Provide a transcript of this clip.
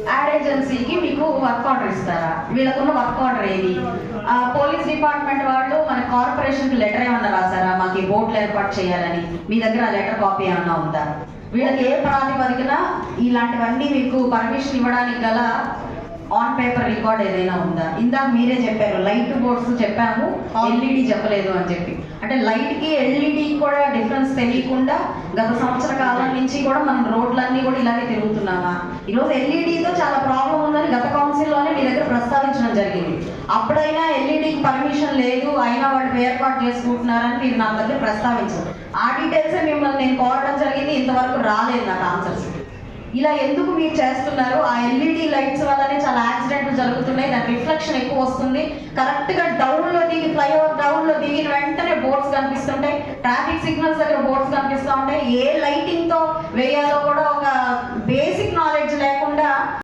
Add ఏజెన్సీకి మీకు work order ఇస్తారా? వీళ్ళకున్న వర్క్ ఆర్డర్ ఏది? పోలీస్ డిపార్ట్మెంట్ వాళ్ళు మన కార్పొరేషన్కి లెటర్ ఏమన్నా రాసారా మాకు ఈ బోర్డులు ఏర్పాటు చేయాలని? మీ దగ్గర ఆ లెటర్ కాపీ ఏమన్నా ఉందా? వీళ్ళకి ఏ ప్రాతిపదికన ఇలాంటివన్నీ మీకు పర్మిషన్ ఇవ్వడానికి గల ఆన్ పేపర్ రికార్డ్ ఏదైనా ఉందా? ఇందాక మీరే చెప్పారు లైట్ బోర్డ్స్ చెప్పాము, ఎల్ఈడి చెప్పలేదు అని చెప్పి. అంటే లైట్ కి ఎల్ఈడి కూడా డిఫరెన్స్ తెలియకుండా గత సంవత్సర కాలం నుంచి కూడా మనం రోడ్లన్నీ కూడా ఇలాగే తిరుగుతున్నామా? ఈరోజు ఎల్ఈడితో చాలా ప్రాబ్లం ఉందని గత కౌన్సిల్లోనే మీ దగ్గర ప్రస్తావించడం జరిగింది. అప్పుడైనా ఎల్ఈడికి పర్మిషన్ లేదు అయినా వాళ్ళు ఏర్పాటు చేసుకుంటున్నారని మీరు నా దగ్గర ప్రస్తావించారు. ఆ డీటెయిల్సే మిమ్మల్ని నేను కోరడం జరిగింది, ఇంతవరకు రాలేదు నాకు ఆన్సర్స్. ఇలా ఎందుకు మీరు చేస్తున్నారు? ఆ ఎల్ఈడి లైట్స్ వల్లనే చాలా యాక్సిడెంట్లు జరుగుతున్నాయి, దాని రిఫ్లెక్షన్ ఎక్కువ వస్తుంది. కరెక్ట్ గా డౌన్ లో దిగి ఫ్లైఓవర్ డౌన్ లో దిగిన వెంటనే బోర్డ్స్ కనిపిస్తుంటాయి, ట్రాఫిక్ సిగ్నల్స్ దగ్గర బోర్డ్స్ కనిపిస్తూ ఉంటాయి. ఏ లైటింగ్ తో వేయాలో కూడా ఒక బేసిక్ నాలెడ్జ్ లేకుండా